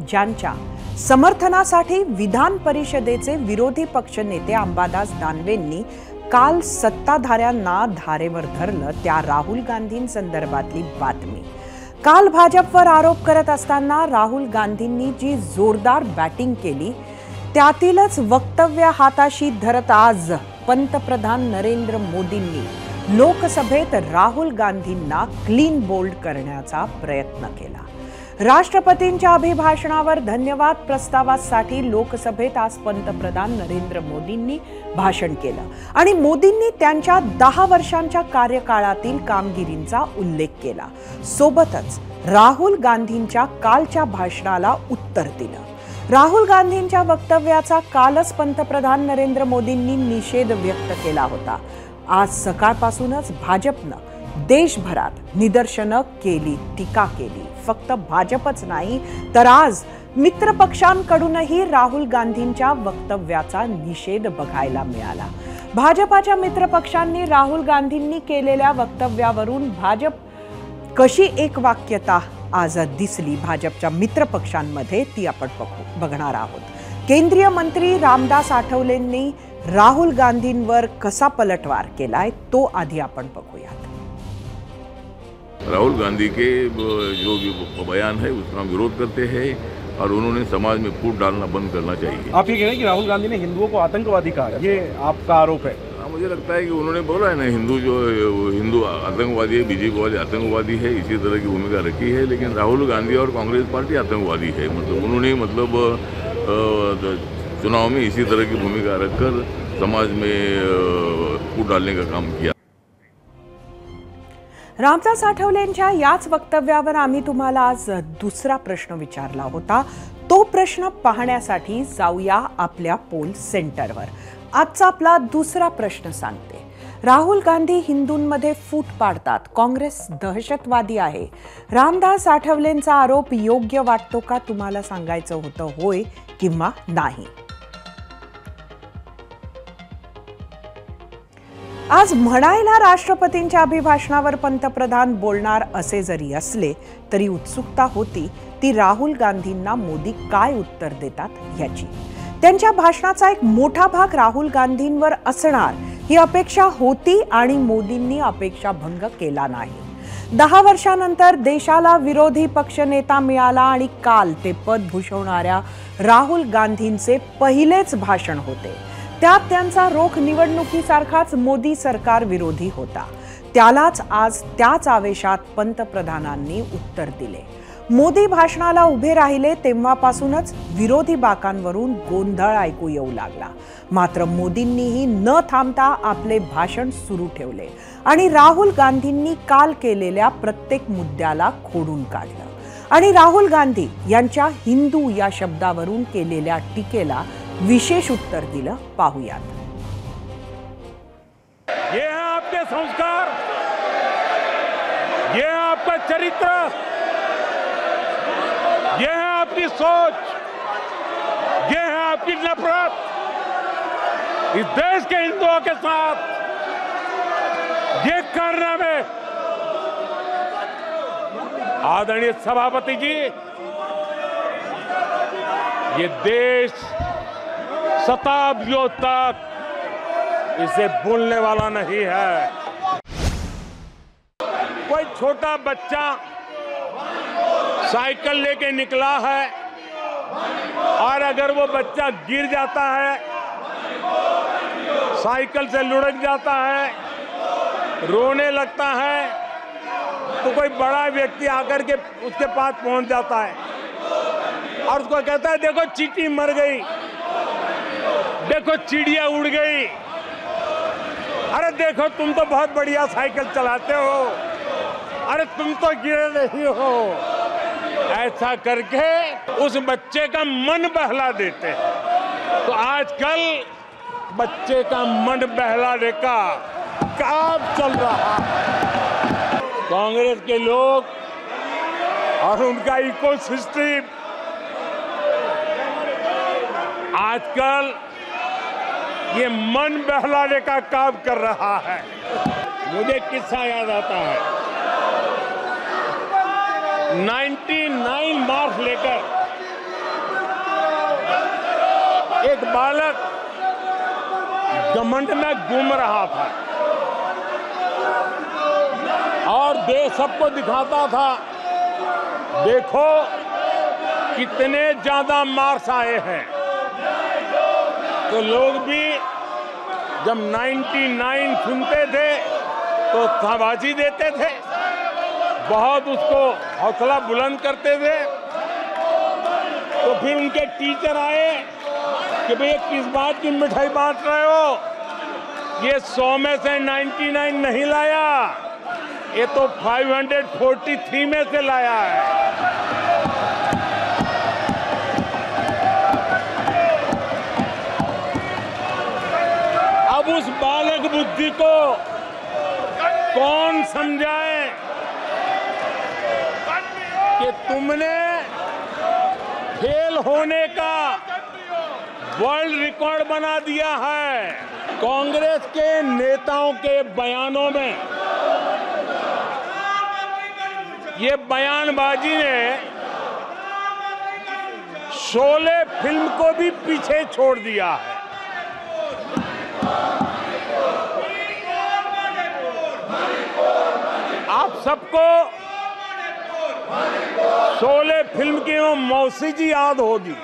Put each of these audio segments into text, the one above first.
ज्यांच्या समर्थनासाठी विधान परिषदेचे विरोधी पक्षनेते अंबादास दानवेंनी काल सत्ताधाऱ्यांना धारेवर धरलं त्या राहुल गांधींसंदर्भातली बातमी। काल भाजपवर आरोप करत असताना राहुल गांधींनी जी जोरदार बॅटिंग केली त्यातीलच वक्तव्य हाताशी धरत आज पंतप्रधान नरेंद्र मोदींनी लोकसभेत राहुल गांधींना क्लीन बोल्ड करण्याचा प्रयत्न केला। राष्ट्रपतींच्या अभिभाषणावर धन्यवाद प्रस्तावासाठी लोकसभेत आज पंतप्रधान नरेंद्र मोदींनी भाषण केलं आणि मोदींनी त्यांच्या 10 वर्षांच्या कार्यकाळातील कामगिरींचा उल्लेख केला। सोबतच राहुल गांधींच्या कालच्या भाषणाला उत्तर दिलं। राहुल गांधींच्या वक्तव्याचा कालच पंतप्रधान नरेंद्र मोदींनी निषेध व्यक्त केला होता। आज सकाळपासूनच भाजपनं देशभरात निदर्शनं केली, टीका केली। फक्त भाजपच नाही तर आज मित्रपक्षांकडूनही राहुल गांधींच्या वक्तव्याचा निषेध बघायला मिळाला। भाजपाच्या मित्रपक्षांनी राहुल गांधींनी केलेल्या वक्तव्यावरून भाजप कशी एकवाक्यता आज दिसली भाजपच्या मित्रपक्षांमध्ये ती आपण बघणार आहोत। केंद्रीय मंत्री रामदास आठवलेंनी राहुल गांधींवर कसा पलटवार केलाय तो आधी आपण बघूयात। राहुल गांधी के जो बयान है उसका हम विरोध करते हैं और उन्होंने समाज में फूट डालना बंद करना चाहिए। आप ये कह रहे हैं कि राहुल गांधी ने हिंदुओं को आतंकवादी कहा, ये आपका आरोप है? मुझे लगता है कि उन्होंने बोला है ना हिंदू आतंकवादी है, बीजेपी वाले आतंकवादी है, इसी तरह की भूमिका रखी है। लेकिन राहुल गांधी और कांग्रेस पार्टी आतंकवादी है, मतलब उन्होंने चुनाव में इसी तरह की भूमिका रखकर समाज में फूट डालने का काम किया। रामदास आठवलेंच्या याच वक्तव्यावर आम्ही तुम्हाला आज दुसरा प्रश्न विचारला होता। तो प्रश्न पाहण्यासाठी जाऊया आपल्या पोल सेंटरवर। आजचा आपला दुसरा प्रश्न सांगते, राहुल गांधी हिंदूंमध्ये फूट पाडतात, काँग्रेस दहशतवादी आहे। रामदास आठवलेंचा आरोप योग्य वाटतो का तुम्हाला सांगायचं होतं होय किंवा नाही? आज म्हणायला राष्ट्रपतींच्या अभिभाषणावर पंतप्रधान बोलणार असे जरी असले तरी उत्सुकता होती ती राहुल गांधींना मोदी काय उत्तर देतात याची। त्यांच्या भाषणाचा एक मोठा भाग राहुल गांधींवर असणार ही अपेक्षा होती आणि मोदींनी अपेक्षा भंग केला नाही। 10 वर्षांनंतर देशाला विरोधी पक्षनेता मिळाला आणि काल ते पद भूषवणाऱ्या राहुल गांधींचे पहिलेच भाषण होते। त्यात त्यांचा रोख निवडणुकीसारखाच मोदी सरकार विरोधी होता। त्यालाच आज त्याच आवेशात पंतप्रधानांनी उत्तर दिले। मोदी भाषणाला उभे राहिले तेव्हापासूनच विरोधी बाकांवरून गोंधळ ऐकू येऊ लागला। मात्र मोदींनीही न थांबता आपले भाषण सुरू ठेवले आणि राहुल गांधींनी काल केलेल्या प्रत्येक मुद्द्याला खोडून काढलं आणि राहुल गांधी यांच्या हिंदू या शब्दावरून केलेल्या टीकेला विशेष उत्तर दिलं। पाहूयात। ये है आपके संस्कार, ये है आपका चरित्र, ये है आपकी सोच, ये है आपकी नफरत इस देश के हिंदुओं के साथ। ये करने में आदरणीय सभापति जी, ये देश शताब्दियों तक इसे भूलने वाला नहीं है। कोई छोटा बच्चा साइकिल लेके निकला है और अगर वो बच्चा गिर जाता है, साइकिल से लुढ़क जाता है, रोने लगता है, तो कोई बड़ा व्यक्ति आकर के उसके पास पहुंच जाता है और उसको कहता है देखो चींटी मर गई, देखो चिड़िया उड़ गई, अरे देखो तुम तो बहुत बढ़िया साइकिल चलाते हो, अरे तुम तो गिरे नहीं हो। ऐसा करके उस बच्चे का मन बहला देते हैं। तो आजकल बच्चे का मन बहलाने का काम चल रहा है। कांग्रेस के लोग और उनका इकोसिस्टम आजकल ये मन बहलाने का काम कर रहा है। मुझे किस्सा याद आता है, 99 मार्क्स लेकर बालक घमंड में घूम रहा था और देश सबको दिखाता था, देखो कितने ज्यादा मार्क्स आए हैं। तो लोग भी जब 99 सुनते थे तो शाबाशी देते थे, बहुत उसको हौसला बुलंद करते थे। तो फिर उनके टीचर आए कि भैया किस बात की मिठाई बांट रहे हो, ये 100 में से 99 नहीं लाया, ये तो 543 में से लाया है। अब उस बालक बुद्धि को कौन समझाए कि तुमने फेल होने का वर्ल्ड रिकॉर्ड बना दिया है। कांग्रेस के नेताओं के बयानों में ये बयानबाजी ने शोले फिल्म को भी पीछे छोड़ दिया है। आप सबको शोले फिल्म की वो मौसी जी याद होगी।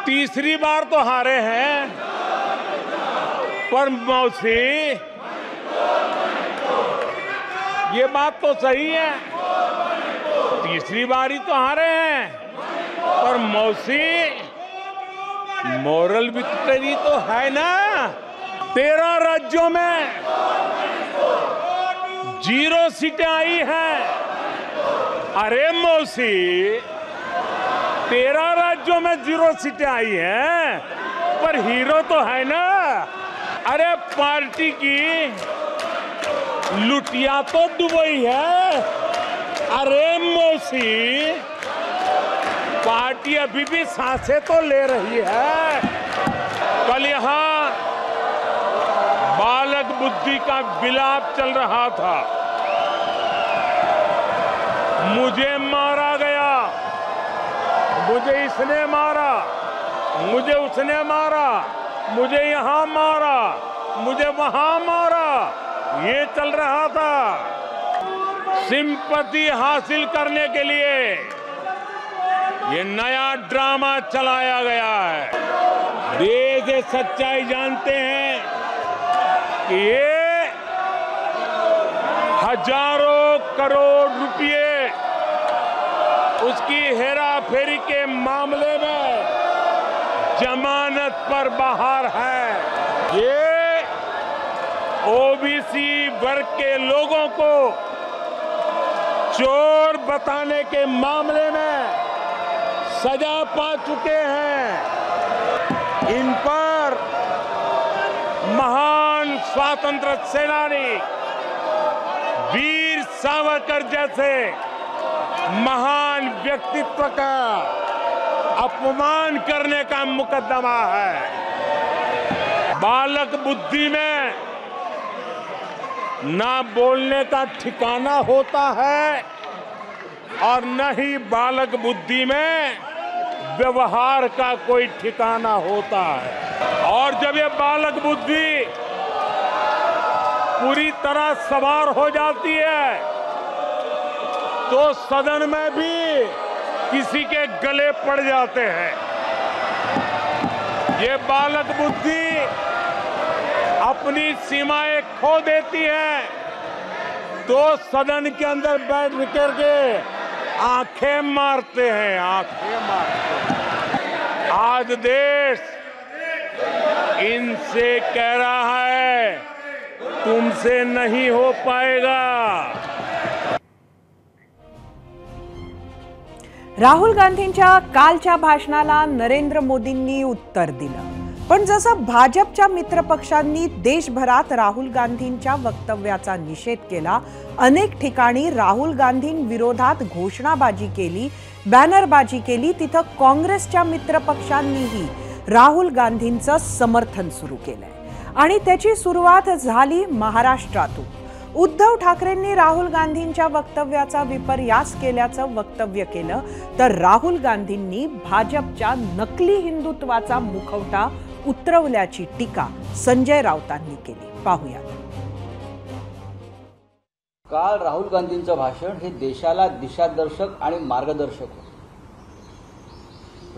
तीसरी बार तो हारे हैं, पर मौसी ये बात तो सही है, तीसरी बार ही तो हारे हैं, पर मौसी मोरल विक्ट्री तो है ना। 13 राज्यों में 0 सीटें आई हैं। अरे मौसी, 13 राज्यों में 0 सीटें आई हैं, पर हीरो तो है ना। अरे पार्टी की लुटिया तो दुबई है। अरे मौसी, पार्टी अभी भी सांसें तो ले रही है। कल यहाँ बालक बुद्धि का विलाप चल रहा था, मुझे मारा गया, मुझे इसने मारा, मुझे उसने मारा, मुझे यहाँ मारा, मुझे वहां मारा, ये चल रहा था। सिंपैथी हासिल करने के लिए ये नया ड्रामा चलाया गया है। देश ये सच्चाई जानते हैं कि ये हजारों करोड़ रुपए उसकी हेराफेरी के मामले में जमानत पर बाहर है। ये ओबीसी वर्ग के लोगों को चोर बताने के मामले में सजा पा चुके हैं। इन पर महान स्वातंत्र सेनानी वीर सावरकर जैसे महान व्यक्तित्व का अपमान करने का मुकदमा है। बालक बुद्धि में ना बोलने का ठिकाना होता है और न ही बालक बुद्धि में व्यवहार का कोई ठिकाना होता है। और जब ये बालक बुद्धि पूरी तरह सवार हो जाती है तो सदन में भी किसी के गले पड़ जाते हैं। ये बालक बुद्धि अपनी सीमाएं खो देती है तो सदन के अंदर बैठ करके आंखें मारते हैं, आंखें मारते हैं। आज देश इनसे कह रहा है तुमसे नहीं हो पाएगा। राहुल गांधींच्या कालच्या भाषणाला नरेंद्र मोदींनी उत्तर दिलं, पण जसं भाजपच्या मित्रपक्षांनी देशभरात राहुल गांधींच्या वक्तव्याचा निषेध केला, अनेक ठिकाणी राहुल गांधींविरोधात घोषणाबाजी केली, बॅनरबाजी केली, तिथं काँग्रेसच्या मित्रपक्षांनीही राहुल गांधींचं समर्थन सुरू केलंय आणि त्याची सुरुवात झाली महाराष्ट्रातून। उद्धव ठाकरेंनी राहुल गांधींच्या वक्तव्याचा विपर्यास केल्याचं वक्तव्य केलं, तर राहुल गांधींनी भाजपच्या नकली हिंदुत्वाचा मुखवटा उतरवल्याची टीका संजय राऊतांनी केली. पाहूया. काल राहुल गांधींचं भाषण हे देशाला दिशादर्शक आणि मार्गदर्शक होतं.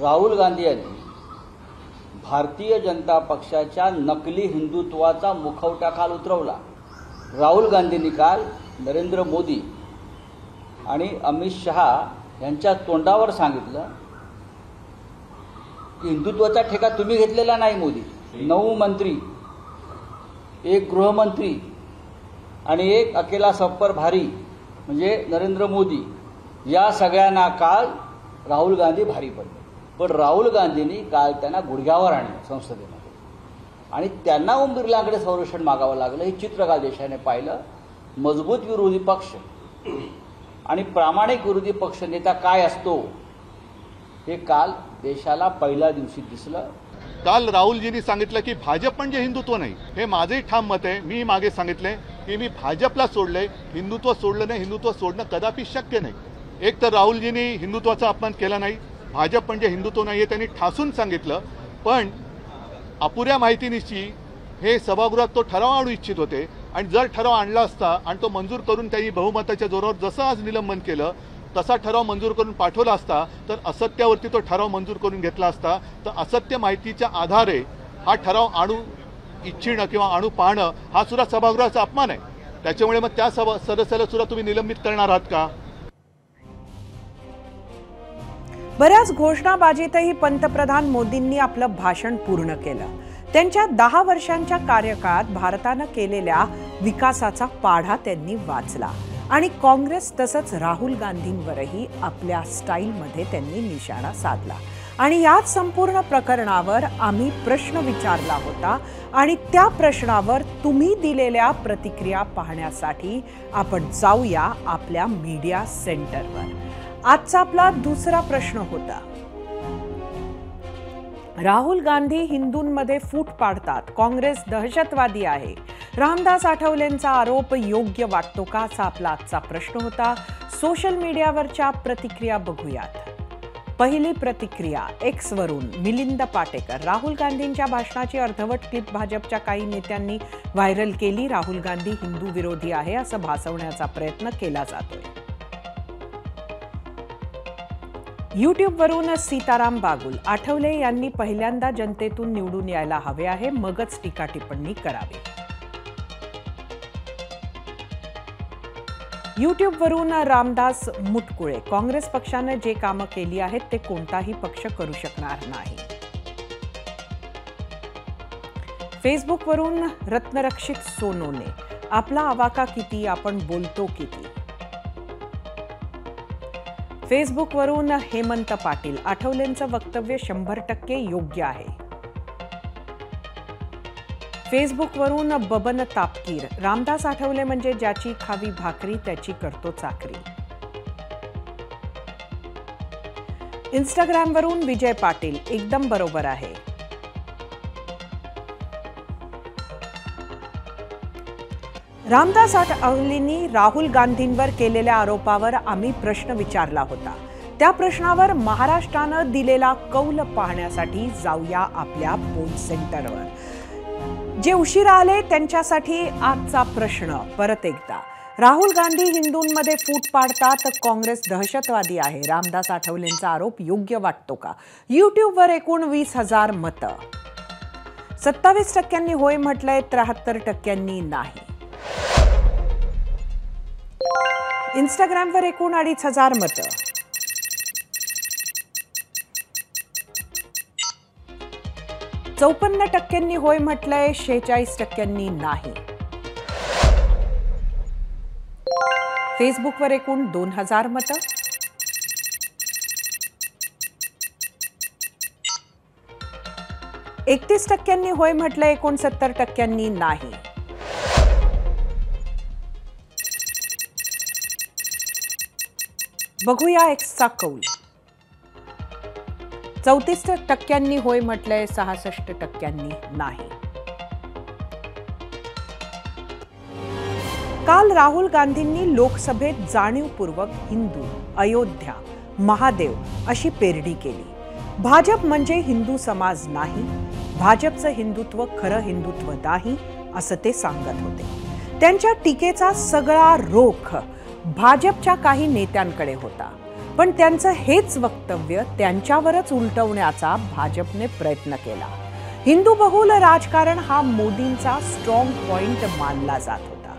राहुल गांधी यांनी भारतीय जनता पक्षाच्या नकली हिंदुत्वाचा मुखवटा काल उतरवला. राहुल गांधींनी काल नरेंद्र मोदी आणि अमित शहा यांच्या तोंडावर सांगितलं की हिंदुत्वाचा ठेका तुम्ही घेतलेला नाही. मोदी 9 मंत्री, 1 गृहमंत्री आणि 1 अकेला सब पर भारी म्हणजे नरेंद्र मोदी, या सगळ्यांना काल राहुल गांधी भारी पडले. पण राहुल गांधींनी काल त्यांना गुडघ्यावर आणलं संसदेमध्ये आणि त्यांना ओम बिर्लांकडे संरक्षण मागावं लागलं. हे चित्र काल देशाने पाहिलं. मजबूत विरोधी पक्ष आणि प्रामाणिक विरोधी पक्ष नेता काय असतो हे काल देशाला पहिल्या दिवशी दिसलं. काल राहुलजींनी सांगितलं की भाजप म्हणजे हिंदुत्व नाही. हे माझंही ठाम मत आहे. मी मागे सांगितले की मी भाजपला सोडले, हिंदुत्व सोडलं नाही. हिंदुत्व सोडणं कदापि शक्य नाही. एक तर राहुलजींनी हिंदुत्वाचा अपमान केला नाही, भाजप म्हणजे हिंदुत्व नाही हे त्यांनी ठासून सांगितलं. पण अपुऱ्या माहितीनिशी हे सभागृहात तो ठराव आणू इच्छित होते आणि जर ठराव आणला असता आणि तो मंजूर करून त्यांनी बहुमताच्या जोरावर जसं आज निलंबन केलं तसा ठराव मंजूर करून पाठवला असता तर असत्यावरती तो ठराव मंजूर करून घेतला असता. तर असत्य माहितीच्या आधारे हा ठराव आणू इच्छिणं किंवा आणू पाहणं हा सुद्धा सभागृहाचा अपमान आहे. त्याच्यामुळे मग त्या सदस्याला सुद्धा तुम्ही निलंबित करणार आहात का? बऱ्याच घोषणाबाजीतही पंतप्रधान मोदींनी आपलं भाषण पूर्ण केलं. त्यांच्या 10 वर्षांच्या कार्यकाळात भारतानं केलेल्या विकासाचा पाढा त्यांनी वाचला आणि काँग्रेस तसंच राहुल गांधींवरही आपल्या स्टाईलमध्ये त्यांनी निशाणा साधला. आणि याच संपूर्ण प्रकरणावर आम्ही प्रश्न विचारला होता आणि त्या प्रश्नावर तुम्ही दिलेल्या प्रतिक्रिया पाहण्यासाठी आपण जाऊया आपल्या मीडिया सेंटरवर. आजचा आपला दुसरा प्रश्न होता, राहुल गांधी हिंदूंमध्ये फूट पाडतात, काँग्रेस दहशतवादी आहे, रामदास आठवलेंचा आरोप योग्य वाटतो का, असा आपला आजचा प्रश्न होता. सोशल मीडियावरच्या प्रतिक्रिया बघूयात. पहिली प्रतिक्रिया एक्स वरून मिलिंद पाटेकर. राहुल गांधींच्या भाषणाची अर्धवट क्लिप भाजपच्या काही नेत्यांनी व्हायरल केली. राहुल गांधी हिंदू विरोधी आहे असं भासवण्याचा प्रयत्न केला जातोय. यूट्यूबवरून सीताराम बागुल. आठवले यांनी पहिल्यांदा जनतेतून निवडून यायला हवे आहे, मगच टीका टिप्पणी करावी. यूट्यूबवरून रामदास मुटकुळे. काँग्रेस पक्षाने जे कामं केली आहेत ते कोणताही पक्ष करू शकणार नाही. फेसबुकवरून रत्नरक्षित सोनोने. आपला आवाका किती, आपण बोलतो किती. फेसबुकवरून हेमंत पाटील. आठवलेंचं वक्तव्य 100% योग्य आहे. फेसबुकवरून बबन तापकीर. रामदास आठवले म्हणजे ज्याची खावी भाकरी त्याची करतो चाकरी. इंस्टाग्रामवरून विजय पाटील. एकदम बरोबर आहे. रामदास आठवलेंनी राहुल गांधींवर केलेल्या आरोपावर आम्ही प्रश्न विचारला होता. त्या प्रश्नावर महाराष्ट्रानं दिलेला कौल पाहण्यासाठी जाऊया आपल्या पोल सेंटरवर. जे उशिरा आले त्यांच्यासाठी आजचा प्रश्न परत एकदा. राहुल गांधी हिंदूंमध्ये फूट पाडतात, काँग्रेस दहशतवादी आहे, रामदास आठवलेंचा आरोप योग्य वाटतो का. यूट्यूबवर एकूण 20,000 मतं. 27% होय म्हटलंय, 73% नाही. इंस्टाग्रामवर एकूण 2,500 मतं. चौपन्न 54% होय म्हटलंय, 46% नाही. फेसबुकवर एकूण 2,000 मतं. एकतीस 31% होय म्हटलंय, 69% नाही. बघूया एक्सचा कौल. 34% होय म्हटलंय, 66% नाही. काल राहुल गांधींनी लोकसभेत जाणीवपूर्वक हिंदू, अयोध्या, महादेव अशी पेरडी केली. भाजप म्हणजे हिंदू समाज नाही, भाजपचं हिंदुत्व खरं हिंदुत्व नाही असं ते सांगत होते. त्यांच्या टीकेचा सगळा रोख भाजपच्या काही नेत्यांकडे होता, पण त्यांचं हेच वक्तव्य त्यांच्यावरच उलटवण्याचा भाजपने प्रयत्न केला. हिंदू बहुल राजकारण हा मोदींचा स्ट्रॉंग पॉइंट मानला जात होता.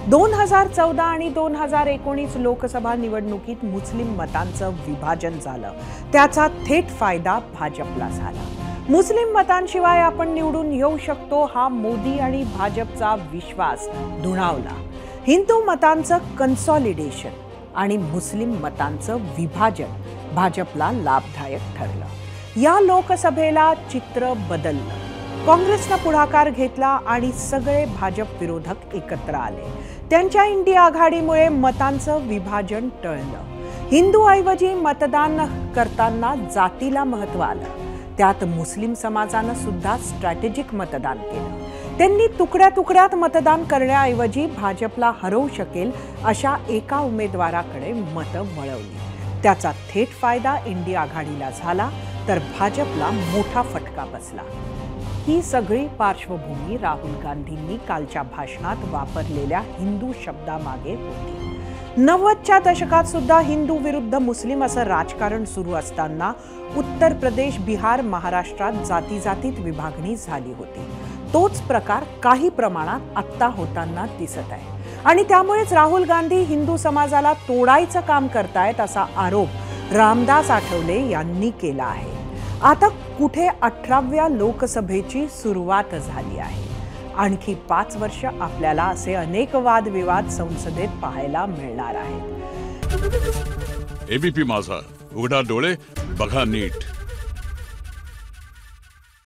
2014 आणि 2019 लोकसभा निवडणुकीत मुस्लिम मतांचं विभाजन झालं. त्याचा थेट फायदा भाजपला झाला. मुस्लिम मतांशिवाय आपण निवडून येऊ शकतो हा मोदी आणि भाजपचा विश्वास दुणावला. हिंदू मतांचं कन्सॉलिडेशन आणि मुस्लिम मतांचं विभाजन भाजपला लाभदायक ठरलं. या लोकसभेला चित्र बदललं. काँग्रेसनं पुढाकार घेतला आणि सगळे भाजप विरोधक एकत्र आले. त्यांच्या इंडिया आघाडीमुळे मतांचं विभाजन टळलं. हिंदूऐवजी मतदान करताना जातीला महत्त्व आलं. त्यात मुस्लिम समाजानं सुद्धा स्ट्रॅटेजिक मतदान केलं. त्यांनी तुकड्या तुकड्यात मतदान करण्याऐवजी भाजपला हरवू शकेल अशा एका उमेदवाराकडे मतं वळवली. त्याचा थेट फायदा इंडिया आघाडीला झाला, तर भाजपला मोठा फटका बसला. ही सगळी पार्श्वभूमी राहुल गांधींनी कालच्या भाषणात वापरलेल्या हिंदू शब्दामागे होती. 90च्या दशकात सुद्धा हिंदू विरुद्ध मुस्लिम असं राजकारण सुरू असताना उत्तर प्रदेश, बिहार, महाराष्ट्रात जातीजातीत विभागणी झाली होती. तोच प्रकार काही प्रमाणात आत्ता होताना दिसत आहे आणि त्यामुळेच राहुल गांधी हिंदू समाजाला तोडायचं काम करतायत असा आरोप रामदास आठवले यांनी केला आहे. आता कुठे 18व्या लोकसभेची सुरुवात झाली आहे. आणखी 5 वर्ष आपल्याला असे अनेक वादविवाद संसदेत पाहायला मिळणार आहेत. एबीपी माझा, उघडा डोळे बघा नीट.